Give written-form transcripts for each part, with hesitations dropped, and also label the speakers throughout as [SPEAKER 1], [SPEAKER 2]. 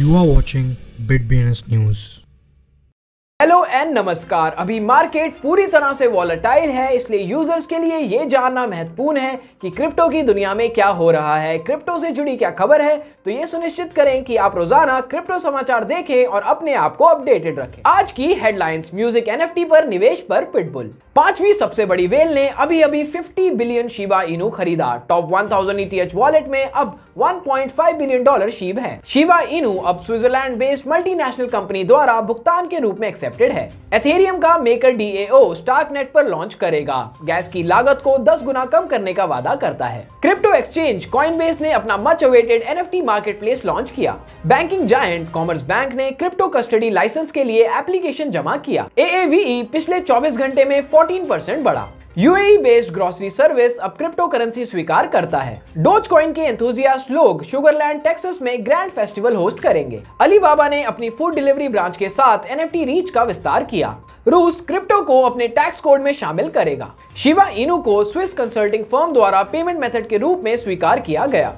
[SPEAKER 1] You are watching BitBNS News.
[SPEAKER 2] Hello and नमस्कार। अभी market पूरी तरह से वॉलेटाइल है, इसलिए यूजर्स के लिए ये जानना महत्वपूर्ण है कि क्रिप्टो की दुनिया में क्या हो रहा है, क्रिप्टो से जुड़ी क्या खबर है। तो ये सुनिश्चित करें कि आप रोजाना क्रिप्टो समाचार देखें और अपने आप को अपडेटेड रखें। आज की हेडलाइंस, म्यूजिक एनएफटी पर निवेश पर पिटबुल। पांचवी सबसे बड़ी वेल ने अभी 50 बिलियन शिबा इनू खरीदा। टॉप 1000 ETH वॉलेट में अब $1.5 बिलियन शीब है। शिबा इनू अब स्विट्जरलैंड बेस्ड मल्टीनेशनल कंपनी द्वारा भुगतान के रूप में एक्सेप्टेड है। एथेरियम का मेकर DAO स्टार्कनेट पर लॉन्च करेगा। गैस की लागत को 10 गुना कम करने का वादा करता है। क्रिप्टो एक्सचेंज कॉइनबेस ने अपना much awaited NFT marketplace launch किया। बैंकिंग जायंट कॉमर्स बैंक ने क्रिप्टो कस्टडी लाइसेंस के लिए एप्लीकेशन जमा किया। AAVE पिछले 24 घंटे में 14% बढ़ा। UAE बेस्ड ग्रोसरी सर्विस अब क्रिप्टो करेंसी स्वीकार करता है। डोजकॉइन के एंथुसियास्ट लोग शुगरलैंड टेक्सास में ग्रैंड फेस्टिवल होस्ट करेंगे। अलीबाबा ने अपनी फूड डिलीवरी ब्रांच के साथ NFT रीच का विस्तार किया। रूस क्रिप्टो को अपने टैक्स कोड में शामिल करेगा। शिबा इनू को स्विस कंसल्टिंग फर्म द्वारा पेमेंट मेथड के रूप में स्वीकार किया गया।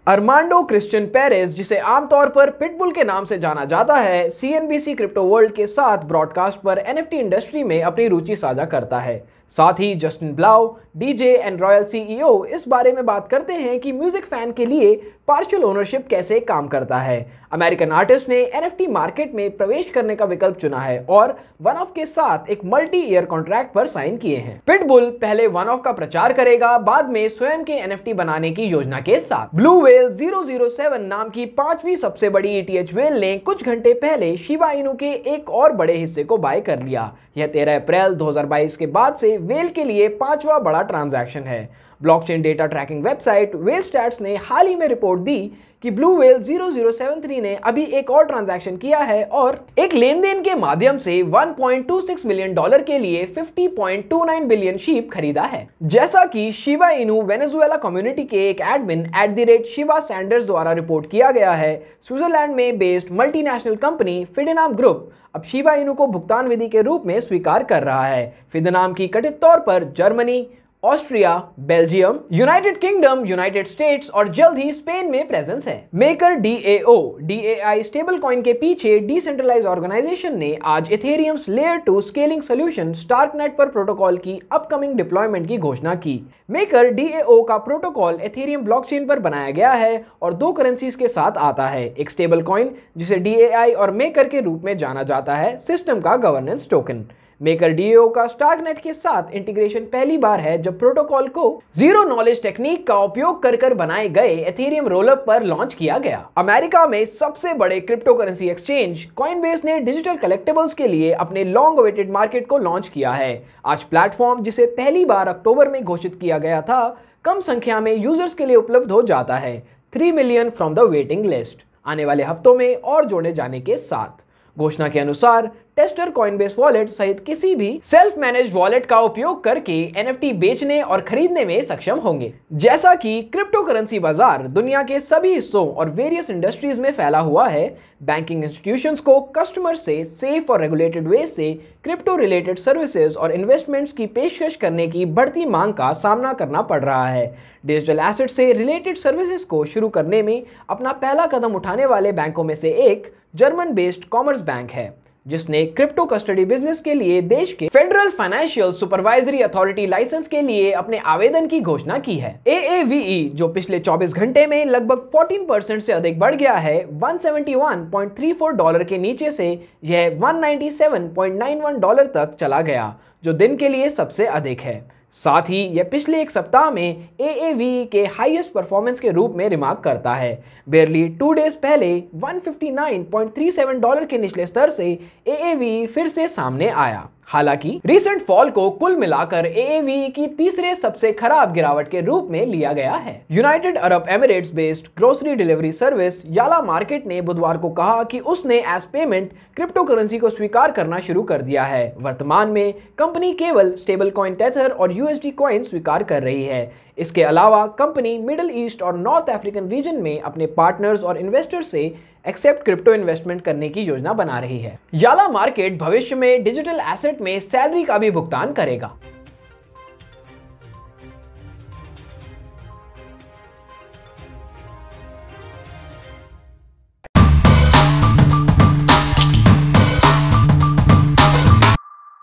[SPEAKER 2] अरमांडो क्रिश्चियन पेरेज, जिसे आमतौर पर पिटबुल के नाम से जाना जाता है, CNBC क्रिप्टो वर्ल्ड के साथ ब्रॉडकास्ट पर NFT इंडस्ट्री में अपनी रुचि साझा करता है। साथ ही Justin Blau, DJ and Royal CEO इस बारे में बात करते हैं कि म्यूजिक फैन के लिए पार्शियल ओनरशिप कैसे काम करता है। अमेरिकन आर्टिस्ट ने NFT मार्केट में प्रवेश करने का विकल्प चुना है और वन ऑफ के साथ एक मल्टी ईयर कॉन्ट्रैक्ट पर साइन किए हैं। पिटबुल पहले वन ऑफ का प्रचार करेगा, बाद में स्वयं के NFT बनाने की योजना के साथ। ब्लू व्हेल 007 नाम की पांचवी सबसे बड़ी ETH व्हेल ने कुछ घंटे पहले शिबा इनू के एक और बड़े हिस्से को बाय कर लिया। यह 13 अप्रैल 2022 के बाद से व्हेल के लिए पांचवा बड़ा ट्रांजैक्शन है। Blockchain data trekking website whale stats ने हाल ही में रिपोर्ट दी कि ब्लू व्हेल 0073 ने अभी एक और ट्रांजैक्शन किया है और एक लेनदेन के माध्यम से $1.26 मिलियन के लिए 50.29 बिलियन शीप खरीदा है। जैसा कि शिबा इनू वेनेजुएला कम्युनिटी के एक एडमिन @शिबा सैंडर्स द्वारा रिपोर्ट किया गया है, स्विट्जरलैंड में बेस्ड मल्टीनेशनल कंपनी फिडेनाम ग्रुप अब शिबा इनू को भुगतान विधि के रूप में स्वीकार कर रहा है। फिडेनाम की कथित तौर पर Germany, Austria, Belgium, United kingdom, United states और जल्द ही स्पेन में प्रेजेंस है। मेकर DAI स्टेबल कॉइन के पीछे डिसेंट्रलाइज्ड ऑर्गेनाइजेशन ने आज एथेरियम्स लेयर 2 स्केलिंग सॉल्यूशन स्टार्कनेट पर प्रोटोकॉल की अपकमिंग डिप्लॉयमेंट की घोषणा की। मेकर DAO का प्रोटोकॉल एथेरियम ब्लॉकचेन पर बनाया गया है और दो करेंसीज के साथ आता है, एक स्टेबल कॉइन जिसे DAI और मेकर के रूप में जाना जाता है, सिस्टम का गवर्नेंस टोकन। मेकर DAO का स्टार्कनेट के साथ इंटीग्रेशन पहली बार है जब प्रोटोकॉल को जीरो नॉलेज टेक्निक का उपयोग कर बनाए गए एथेरियम रोलअप पर लॉन्च किया गया। अमेरिका में सबसे बड़े क्रिप्टो करेंसी एक्सचेंज कॉइनबेस ने डिजिटल कलेक्टिबल्स के लिए अपने लॉन्ग अवेटेड मार्केट को लॉन्च किया है। आज प्लेटफॉर्म, जिसे पहली बार अक्टूबर में घोषित किया गया था, कम संख्या में यूजर्स के लिए उपलब्ध हो जाता है। 3 million from the waiting list आने वाले हफ्तों में और जोड़े जाने के साथ। घोषणा के अनुसार टेस्टर कॉइनबेस वॉलेट सहित किसी भी सेल्फ मैनेज्ड वॉलेट का उपयोग करके NFT बेचने और खरीदने में सक्षम होंगे। जैसा कि क्रिप्टो करेंसी बाजार दुनिया के सभी हिस्सों और वेरियस इंडस्ट्रीज में फैला हुआ है, बैंकिंग इंस्टीट्यूशंस को कस्टमर से सेफ और रेगुलेटेड वे से क्रिप्टो रिलेटेड सर्विसेज और इन्वेस्टमेंट्स की पेशकश करने की बढ़ती मांग का सामना करना पड़ रहा है। डिजिटल एसेट से रिलेटेड सर्विसेज को शुरू करने में अपना पहला कदम उठाने वाले बैंकों में से एक जर्मन बेस्ड कॉमर्स बैंक है, जिसने क्रिप्टो कस्टडी बिजनेस के लिए देश के federal financial supervisory authority licence के लिए अपने आवेदन की घोषणा की है। AAVE, जो पिछले 24 घंटे में लगभग 14% से अधिक बढ़ गया है, $171.34 के नीचे से यह $197.91 तक चला गया, जो दिन के लिए सबसे अधिक है। साथ ही यह पिछले एक सप्ताह में AAVE के हाईएस्ट परफॉर्मेंस के रूप में रिमार्क करता है। बेरली 2 डेज पहले $159.37 के निचले स्तर से AAVE फिर से सामने आया। हालांकि रिसेंट फॉल को कुल मिलाकर AAVE की तीसरे सबसे खराब गिरावट के रूप में लिया गया है। United Arab Emirates based grocery delivery service याला मार्केट ने बुधवार को कहा कि उसने एज पेमेंट क्रिप्टो करेंसी को स्वीकार करना शुरू कर दिया है। वर्तमान में कंपनी केवल स्टेबल कॉइन टेथर और USD कॉइन स्वीकार कर रही है। इसके अलावा कंपनी मिडिल ईस्ट और नॉर्थ अफ्रीकन रीजन में अपने पार्टनर्स और इन्वेस्टर्स से एक्सेप्ट क्रिप्टो इन्वेस्टमेंट करने की योजना बना रही है। याला मार्केट भविष्य में डिजिटल एसेट में सैलरी का भी भुगतान करेगा।